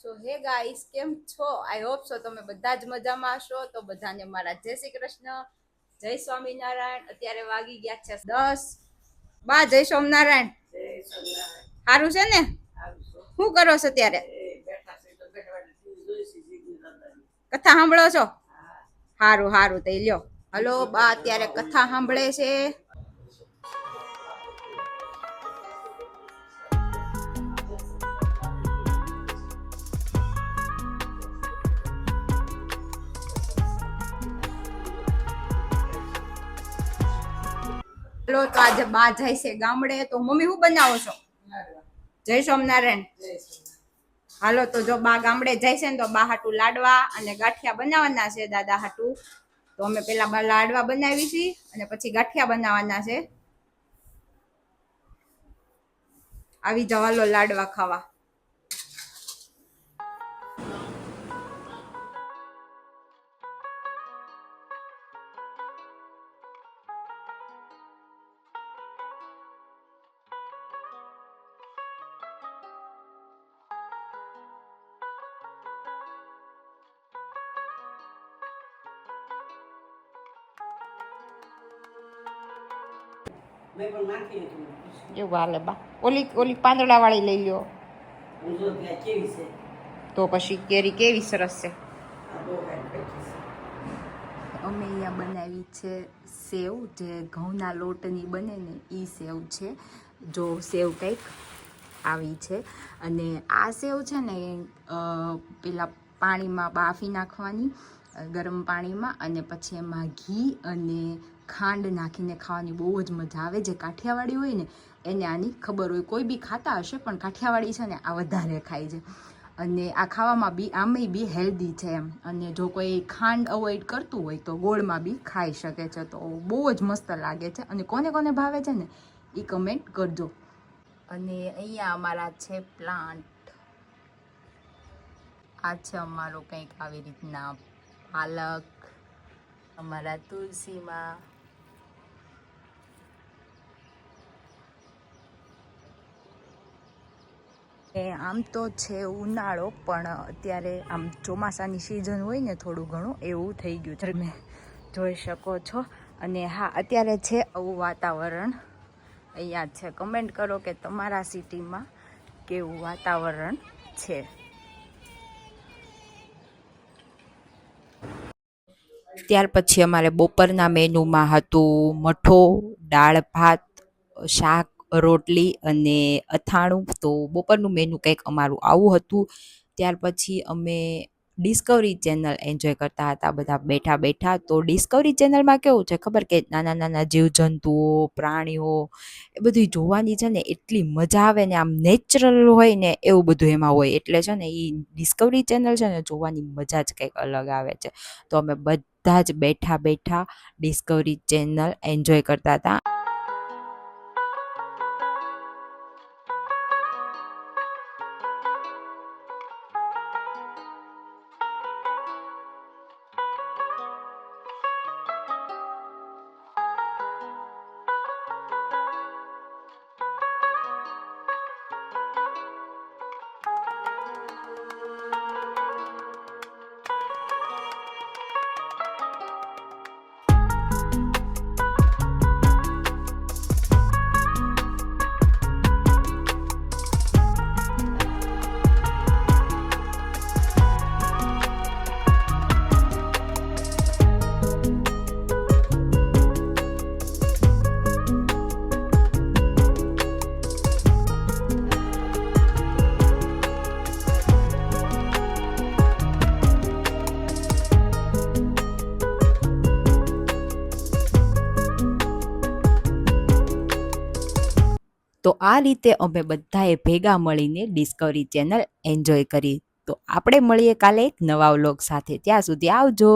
સો હે ગાઈસ, કેમ છો? આઈ હોપ સો તમે બધા જ મજામાં હશો. તો બધાને મારા જય શ્રી કૃષ્ણ, જય સ્વામિનારાયણ. અત્યારે વાગી ગયા છે 10. બા જય સ્વામિનારાયણ. સારું છે ને? શું કરો છો અત્યારે? કથા સાંભળો છો? સારું સારું, તો લ્યો. હલો, બા અત્યારે કથા સાંભળે છે. હલો, તો આજે બા જાય છે ગામડે. તો મમ્મી શું બનાવો છો? જય સ્વામિનારાયણ. હાલો, તો જો બા ગામડે જાય છે ને તો બા હાટુ લાડવા અને ગાંઠિયા બનાવવાના છે દાદા હાટુ. તો અમે પેલા લાડવા બનાવી છીએ અને પછી ગાંઠિયા બનાવવાના છે. આવી જાવ, હાલો લાડવા ખાવા. એવું હાલે બા. ઓલી ઓલી પાંદડા વાળી લઈ લ્યો. તો પછી કેરી કેવી સરસ છે. અમે અહીંયા બનાવી છે સેવ, જે ઘઉંના લોટની બને ને એ સેવ છે. જો સેવ કંઈક આવી છે. અને આ સેવ છે ને પેલા પાણીમાં બાફી નાખવાની, ગરમ પાણીમાં, અને પછી એમાં ઘી અને ખાંડ નાખીને ખાવાની બહુ જ મજા આવે. જે કાઠિયાવાડી હોય ને એને આની ખબર હોય. કોઈ બી ખાતા હશે પણ કાઠિયાવાડી છે ને આ વધારે ખાય છે. અને આ ખાવામાં બી આમે બી હેલ્ધી છે એમ. અને જો કોઈ ખાંડ અવોઇડ કરતું હોય તો ગોળમાં બી ખાઈ શકે છે. તો બહુ જ મસ્ત લાગે છે. અને કોને કોને ભાવે છે ને એ કમેન્ટ કરજો. અને અહીંયા અમારા છે પ્લાન્ટ. આ છે અમારો કંઈક આવી રીતના પાલક, અમારા તુલસીમાં. આમ તો છે ઉનાળો, પણ અત્યારે આમ ચોમાસાની સિઝન હોય ને થોડું ઘણું એવું થઈ ગયું છે, તમે જોઈ શકો છો. અને હા, અત્યારે છે આવું વાતાવરણ અહીંયા છે. કમેન્ટ કરો કે તમારા સિટીમાં કેવું વાતાવરણ છે. ત્યાર પછી અમારે બપોરના મેનુમાં હતું મઠો, દાળ ભાત, શાક, રોટલી અને અથાણું. તો બપોરનું મેનુ કંઈક અમારું આવું હતું. ત્યાર પછી અમે ડિસ્કવરી ચેનલ એન્જોય કરતા હતા બધા બેઠા બેઠા. તો ડિસ્કવરી ચેનલમાં કેવું છે ખબર, કે નાના નાના જીવજંતુઓ, પ્રાણીઓ, એ બધું જોવાની છે ને એટલી મજા આવે ને. આમ નેચરલ હોય ને એવું બધું એમાં હોય. એટલે છે ને એ ડિસ્કવરી ચેનલ છે ને જોવાની મજા જ કંઈક અલગ આવે છે. તો અમે બધા જ બેઠા બેઠા ડિસ્કવરી ચેનલ એન્જોય કરતા હતા. તો આ રીતે અમે બધાએ ભેગા મળીને ડિસ્કવરી ચેનલ એન્જોય કરી. તો આપણે મળીએ કાલે એક નવા વ્લોગ સાથે. ત્યાં સુધી આવજો.